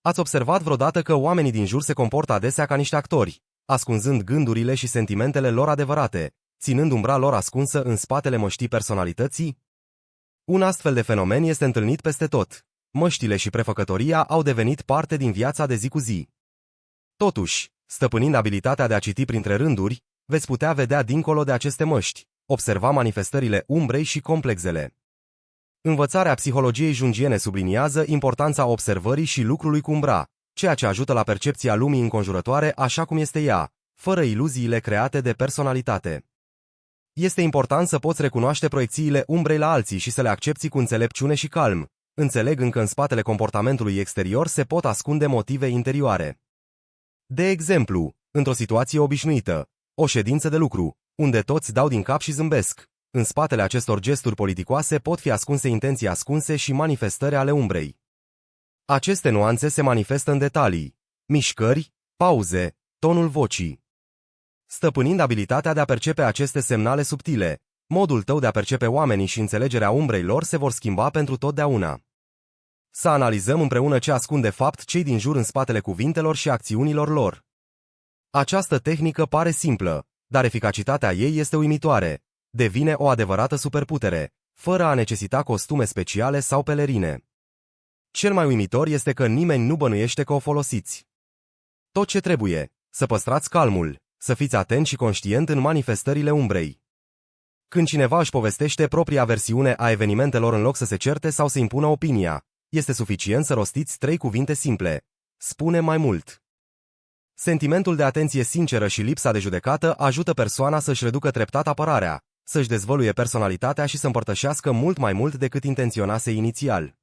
Ați observat vreodată că oamenii din jur se comportă adesea ca niște actori, ascunzând gândurile și sentimentele lor adevărate, ținând umbra lor ascunsă în spatele măștii personalității? Un astfel de fenomen este întâlnit peste tot. Măștile și prefăcătoria au devenit parte din viața de zi cu zi. Totuși, stăpânind abilitatea de a citi printre rânduri, veți putea vedea dincolo de aceste măști, observa manifestările umbrei și complexele. Învățarea psihologiei jungiene subliniază importanța observării și lucrului cu umbra, ceea ce ajută la percepția lumii înconjurătoare așa cum este ea, fără iluziile create de personalitate. Este important să poți recunoaște proiecțiile umbrei la alții și să le accepti cu înțelepciune și calm, înțelegând că în spatele comportamentului exterior se pot ascunde motive interioare. De exemplu, într-o situație obișnuită, o ședință de lucru, unde toți dau din cap și zâmbesc, în spatele acestor gesturi politicoase pot fi ascunse intenții ascunse și manifestări ale umbrei. Aceste nuanțe se manifestă în detalii, mișcări, pauze, tonul vocii. Stăpânind abilitatea de a percepe aceste semnale subtile, modul tău de a percepe oamenii și înțelegerea umbrei lor se vor schimba pentru totdeauna. Să analizăm împreună ce ascund de fapt cei din jur în spatele cuvintelor și acțiunilor lor. Această tehnică pare simplă, dar eficacitatea ei este uimitoare. Devine o adevărată superputere, fără a necesita costume speciale sau pelerine. Cel mai uimitor este că nimeni nu bănuiește că o folosiți. Tot ce trebuie, să păstrați calmul, să fiți atent și conștient în manifestările umbrei. Când cineva își povestește propria versiune a evenimentelor în loc să se certe sau să impună opinia, este suficient să rostiți 3 cuvinte simple. Spune mai mult. Sentimentul de atenție sinceră și lipsa de judecată ajută persoana să-și reducă treptat apărarea, să-și dezvăluie personalitatea și să împărtășească mult mai mult decât intenționase inițial.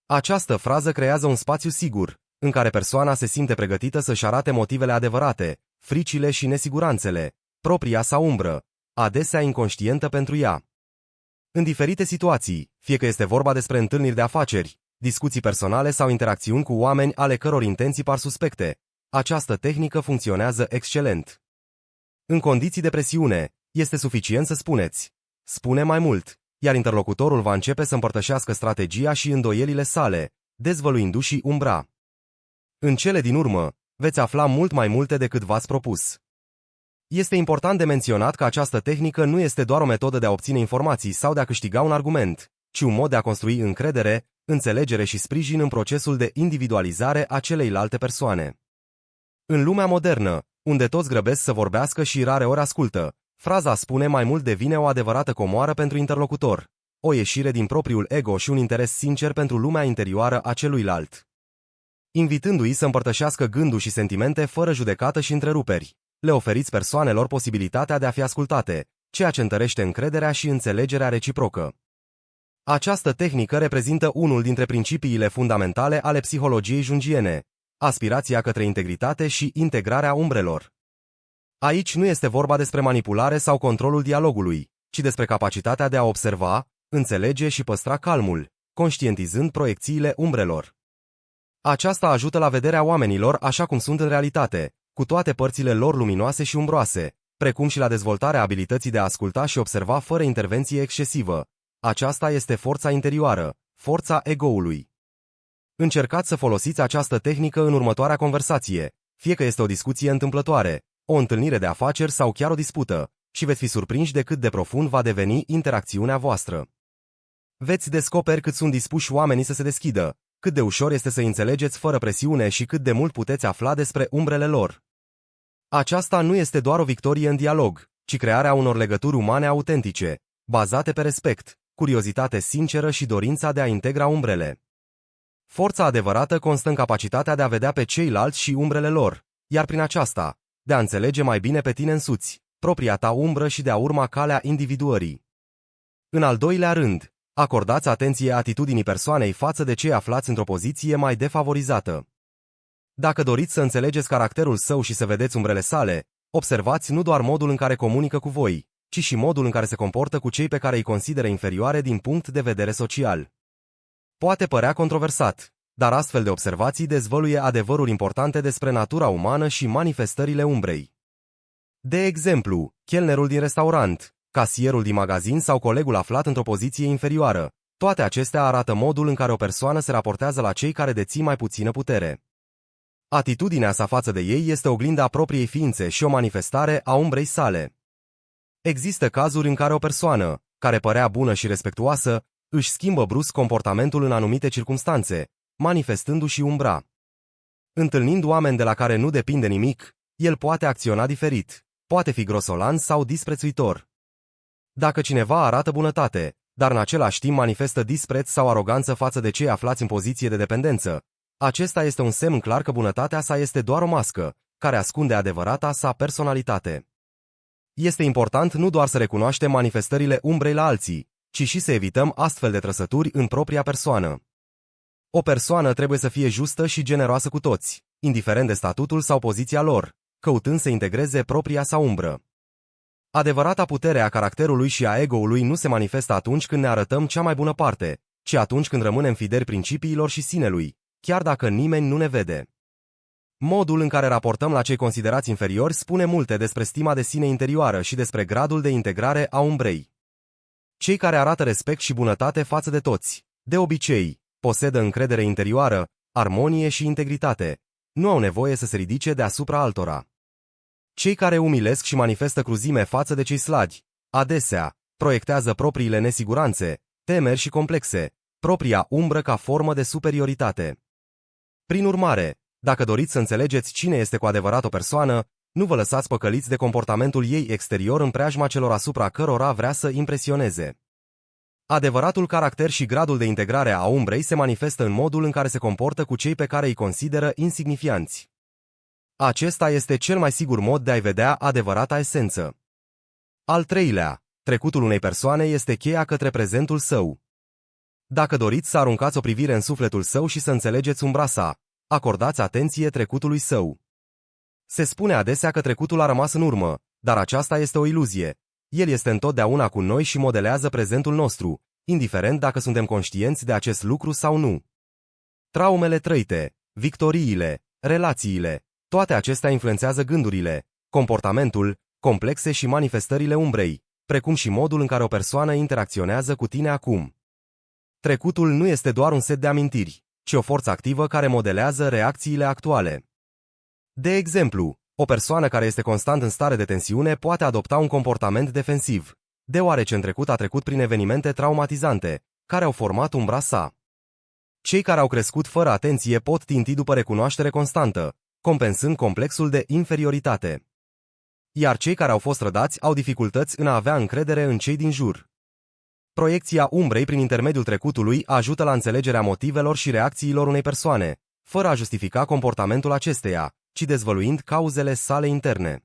Această frază creează un spațiu sigur, în care persoana se simte pregătită să-și arate motivele adevărate, fricile și nesiguranțele, propria sa umbră, adesea inconștientă pentru ea. În diferite situații, fie că este vorba despre întâlniri de afaceri, discuții personale sau interacțiuni cu oameni ale căror intenții par suspecte, această tehnică funcționează excelent. În condiții de presiune, este suficient să spuneți, spune mai mult, iar interlocutorul va începe să împărtășească strategia și îndoielile sale, dezvăluindu-și umbra. În cele din urmă, veți afla mult mai multe decât v-ați propus. Este important de menționat că această tehnică nu este doar o metodă de a obține informații sau de a câștiga un argument, ci un mod de a construi încredere, înțelegere și sprijin în procesul de individualizare a celeilalte persoane. În lumea modernă, unde toți grăbesc să vorbească și rareori ascultă, fraza spune mai mult devine o adevărată comoară pentru interlocutor, o ieșire din propriul ego și un interes sincer pentru lumea interioară a celuilalt. Invitându-i să împărtășească gânduri și sentimente fără judecată și întreruperi, le oferiți persoanelor posibilitatea de a fi ascultate, ceea ce întărește încrederea și înțelegerea reciprocă. Această tehnică reprezintă unul dintre principiile fundamentale ale psihologiei jungiene, aspirația către integritate și integrarea umbrelor. Aici nu este vorba despre manipulare sau controlul dialogului, ci despre capacitatea de a observa, înțelege și păstra calmul, conștientizând proiecțiile umbrelor. Aceasta ajută la vederea oamenilor așa cum sunt în realitate, cu toate părțile lor luminoase și umbroase, precum și la dezvoltarea abilității de a asculta și observa fără intervenție excesivă. Aceasta este forța interioară, forța ego-ului. Încercați să folosiți această tehnică în următoarea conversație, fie că este o discuție întâmplătoare, o întâlnire de afaceri sau chiar o dispută, și veți fi surprinși de cât de profund va deveni interacțiunea voastră. Veți descoperi cât sunt dispuși oamenii să se deschidă, cât de ușor este să înțelegeți fără presiune și cât de mult puteți afla despre umbrele lor. Aceasta nu este doar o victorie în dialog, ci crearea unor legături umane autentice, bazate pe respect, curiozitate sinceră și dorința de a integra umbrele. Forța adevărată constă în capacitatea de a vedea pe ceilalți și umbrele lor, iar prin aceasta, de a înțelege mai bine pe tine însuți, propria ta umbră și de a urma calea individuării. În al doilea rând, acordați atenție atitudinii persoanei față de cei aflați într-o poziție mai defavorizată. Dacă doriți să înțelegeți caracterul său și să vedeți umbrele sale, observați nu doar modul în care comunică cu voi, ci și modul în care se comportă cu cei pe care îi consideră inferioare din punct de vedere social. Poate părea controversat, dar astfel de observații dezvăluie adevăruri importante despre natura umană și manifestările umbrei. De exemplu, chelnerul din restaurant, casierul din magazin sau colegul aflat într-o poziție inferioară, Toate acestea arată modul în care o persoană se raportează la cei care dețin mai puțină putere. Atitudinea sa față de ei este oglinda propriei ființe și o manifestare a umbrei sale. Există cazuri în care o persoană, care părea bună și respectuoasă, își schimbă brusc comportamentul în anumite circumstanțe, manifestându-și umbra. Întâlnind oameni de la care nu depinde nimic, el poate acționa diferit, poate fi grosolan sau disprețuitor. Dacă cineva arată bunătate, dar în același timp manifestă dispreț sau aroganță față de cei aflați în poziție de dependență, acesta este un semn clar că bunătatea sa este doar o mască, care ascunde adevărata sa personalitate. Este important nu doar să recunoaștem manifestările umbrei la alții, ci și să evităm astfel de trăsături în propria persoană. O persoană trebuie să fie justă și generoasă cu toți, indiferent de statutul sau poziția lor, căutând să integreze propria sa umbră. Adevărata putere a caracterului și a ego-ului nu se manifestă atunci când ne arătăm cea mai bună parte, ci atunci când rămânem fideli principiilor și sinelui, chiar dacă nimeni nu ne vede. Modul în care raportăm la cei considerați inferiori spune multe despre stima de sine interioară și despre gradul de integrare a umbrei. Cei care arată respect și bunătate față de toți, de obicei, posedă încredere interioară, armonie și integritate. Nu au nevoie să se ridice deasupra altora. Cei care umilesc și manifestă cruzime față de cei slabi, adesea, proiectează propriile nesiguranțe, temeri și complexe, propria umbră ca formă de superioritate. Prin urmare, dacă doriți să înțelegeți cine este cu adevărat o persoană, nu vă lăsați păcăliți de comportamentul ei exterior în preajma celor asupra cărora vrea să impresioneze. Adevăratul caracter și gradul de integrare a umbrei se manifestă în modul în care se comportă cu cei pe care îi consideră insignifianți. Acesta este cel mai sigur mod de a-i vedea adevărata esență. Al treilea, trecutul unei persoane este cheia către prezentul său. Dacă doriți să aruncați o privire în sufletul său și să înțelegeți umbra sa, acordați atenție trecutului său. Se spune adesea că trecutul a rămas în urmă, dar aceasta este o iluzie. El este întotdeauna cu noi și modelează prezentul nostru, indiferent dacă suntem conștienți de acest lucru sau nu. Traumele trăite, victoriile, relațiile, toate acestea influențează gândurile, comportamentul, complexe și manifestările umbrei, precum și modul în care o persoană interacționează cu tine acum. Trecutul nu este doar un set de amintiri, ci o forță activă care modelează reacțiile actuale. De exemplu, o persoană care este constant în stare de tensiune poate adopta un comportament defensiv, deoarece în trecut a trecut prin evenimente traumatizante, care au format umbra sa. Cei care au crescut fără atenție pot ținti după recunoaștere constantă, compensând complexul de inferioritate. Iar cei care au fost rădați au dificultăți în a avea încredere în cei din jur. Proiecția umbrei prin intermediul trecutului ajută la înțelegerea motivelor și reacțiilor unei persoane, fără a justifica comportamentul acesteia, ci dezvăluind cauzele sale interne.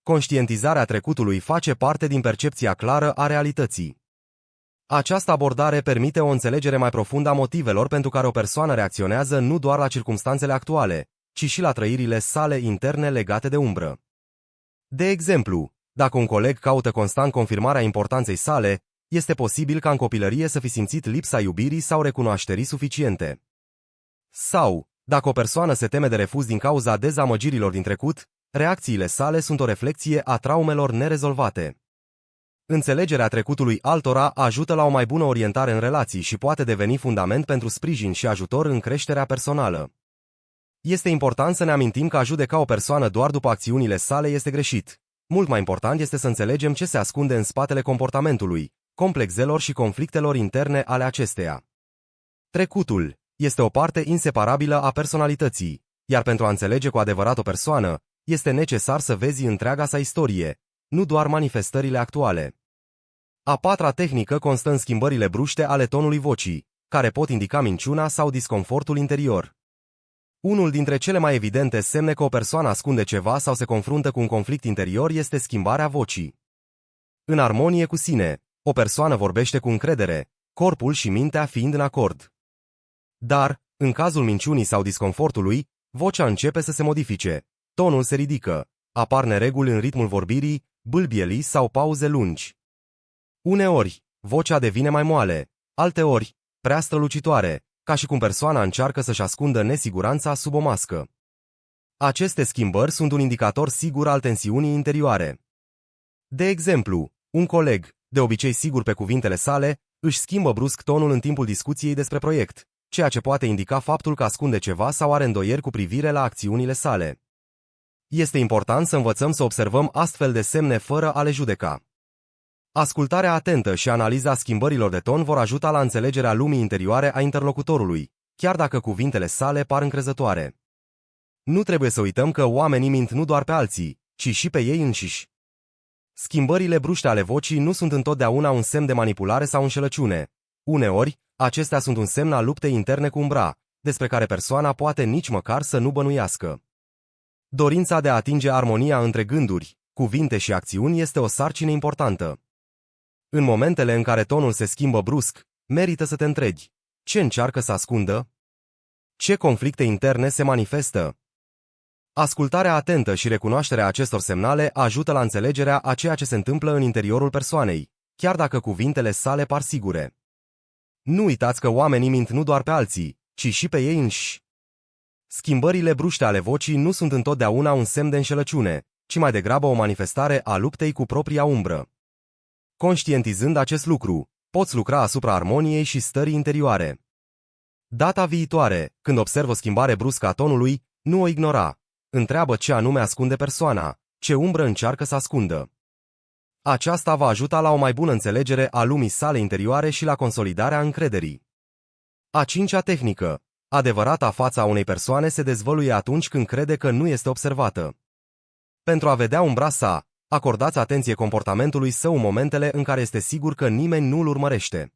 Conștientizarea trecutului face parte din percepția clară a realității. Această abordare permite o înțelegere mai profundă a motivelor pentru care o persoană reacționează nu doar la circumstanțele actuale, ci și la trăirile sale interne legate de umbră. De exemplu, dacă un coleg caută constant confirmarea importanței sale, este posibil ca în copilărie să fi simțit lipsa iubirii sau recunoașterii suficiente. Sau, dacă o persoană se teme de refuz din cauza dezamăgirilor din trecut, reacțiile sale sunt o reflecție a traumelor nerezolvate. Înțelegerea trecutului altora ajută la o mai bună orientare în relații și poate deveni fundament pentru sprijin și ajutor în creșterea personală. Este important să ne amintim că a judeca o persoană doar după acțiunile sale este greșit. Mult mai important este să înțelegem ce se ascunde în spatele comportamentului, complexelor și conflictelor interne ale acesteia. Trecutul este o parte inseparabilă a personalității, iar pentru a înțelege cu adevărat o persoană, este necesar să vezi întreaga sa istorie, nu doar manifestările actuale. A patra tehnică constă în schimbările bruște ale tonului vocii, care pot indica minciuna sau disconfortul interior. Unul dintre cele mai evidente semne că o persoană ascunde ceva sau se confruntă cu un conflict interior este schimbarea vocii. În armonie cu sine, o persoană vorbește cu încredere, corpul și mintea fiind în acord. Dar, în cazul minciunii sau disconfortului, vocea începe să se modifice, tonul se ridică, apar nereguli în ritmul vorbirii, bâlbielii sau pauze lungi. Uneori, vocea devine mai moale, alteori, prea strălucitoare, ca și cum persoana încearcă să-și ascundă nesiguranța sub o mască. Aceste schimbări sunt un indicator sigur al tensiunii interioare. De exemplu, un coleg, de obicei sigur pe cuvintele sale, Își schimbă brusc tonul în timpul discuției despre proiect, ceea ce poate indica faptul că ascunde ceva sau are îndoieri cu privire la acțiunile sale. Este important să învățăm să observăm astfel de semne fără a le judeca. Ascultarea atentă și analiza schimbărilor de ton vor ajuta la înțelegerea lumii interioare a interlocutorului, chiar dacă cuvintele sale par încrezătoare. Nu trebuie să uităm că oamenii mint nu doar pe alții, ci și pe ei înșiși. Schimbările bruște ale vocii nu sunt întotdeauna un semn de manipulare sau înșelăciune. Uneori, acestea sunt un semn al luptei interne cu umbra, despre care persoana poate nici măcar să nu bănuiască. Dorința de a atinge armonia între gânduri, cuvinte și acțiuni este o sarcină importantă. În momentele în care tonul se schimbă brusc, merită să te întrebi: ce încearcă să ascundă? Ce conflicte interne se manifestă? Ascultarea atentă și recunoașterea acestor semnale ajută la înțelegerea a ceea ce se întâmplă în interiorul persoanei, chiar dacă cuvintele sale par sigure. Nu uitați că oamenii mint nu doar pe alții, ci și pe ei înșiși. Schimbările bruște ale vocii nu sunt întotdeauna un semn de înșelăciune, ci mai degrabă o manifestare a luptei cu propria umbră. Conștientizând acest lucru, poți lucra asupra armoniei și stării interioare. Data viitoare, când observi o schimbare bruscă a tonului, nu o ignora. Întreabă ce anume ascunde persoana, ce umbră încearcă să ascundă. Aceasta va ajuta la o mai bună înțelegere a lumii sale interioare și la consolidarea încrederii. A cincea tehnică: adevărata fața unei persoane se dezvăluie atunci când crede că nu este observată. Pentru a vedea umbra sa, acordați atenție comportamentului său în momentele în care este sigur că nimeni nu îl urmărește.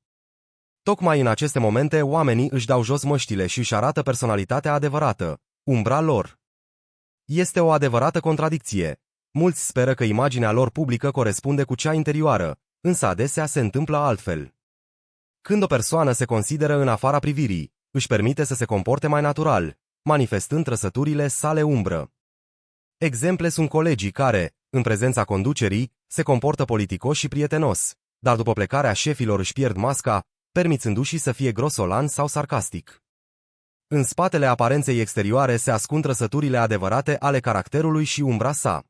Tocmai în aceste momente oamenii își dau jos măștile și își arată personalitatea adevărată, umbra lor. Este o adevărată contradicție. Mulți speră că imaginea lor publică corespunde cu cea interioară, însă adesea se întâmplă altfel. Când o persoană se consideră în afara privirii, își permite să se comporte mai natural, manifestând trăsăturile sale umbră. Exemple sunt colegii care, în prezența conducerii, se comportă politicos și prietenos, dar după plecarea șefilor își pierd masca, permițându-și să fie grosolan sau sarcastic. În spatele aparenței exterioare se ascund trăsăturile adevărate ale caracterului și umbra sa.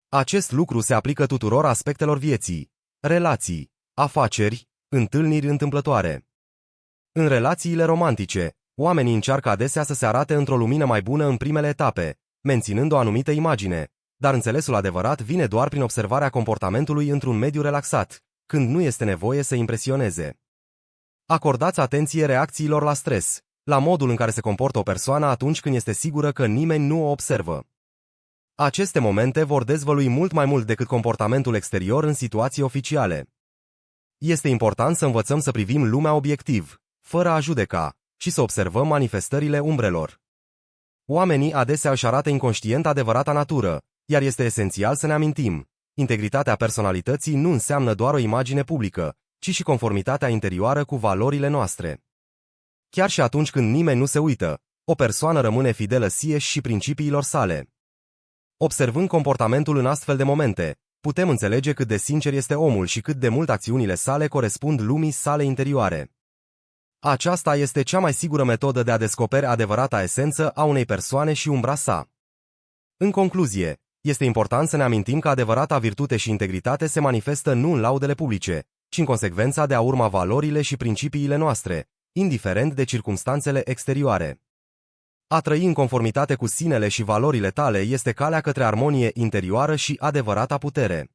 Acest lucru se aplică tuturor aspectelor vieții: relații, afaceri, întâlniri întâmplătoare. În relațiile romantice, oamenii încearcă adesea să se arate într-o lumină mai bună în primele etape, menținând o anumită imagine, dar înțelesul adevărat vine doar prin observarea comportamentului într-un mediu relaxat, când nu este nevoie să impresioneze. Acordați atenție reacțiilor la stres, la modul în care se comportă o persoană atunci când este sigură că nimeni nu o observă. Aceste momente vor dezvălui mult mai mult decât comportamentul exterior în situații oficiale. Este important să învățăm să privim lumea obiectiv, fără a judeca, și să observăm manifestările umbrelor. Oamenii adesea își arată inconștient adevărata natură, iar este esențial să ne amintim: integritatea personalității nu înseamnă doar o imagine publică, ci și conformitatea interioară cu valorile noastre. Chiar și atunci când nimeni nu se uită, o persoană rămâne fidelă sieși și principiilor sale. Observând comportamentul în astfel de momente, putem înțelege cât de sincer este omul și cât de mult acțiunile sale corespund lumii sale interioare. Aceasta este cea mai sigură metodă de a descoperi adevărata esență a unei persoane și umbra sa. În concluzie, este important să ne amintim că adevărata virtute și integritate se manifestă nu în laudele publice, ci în consecvența de a urma valorile și principiile noastre, indiferent de circumstanțele exterioare. A trăi în conformitate cu sinele și valorile tale este calea către armonie interioară și adevărata putere.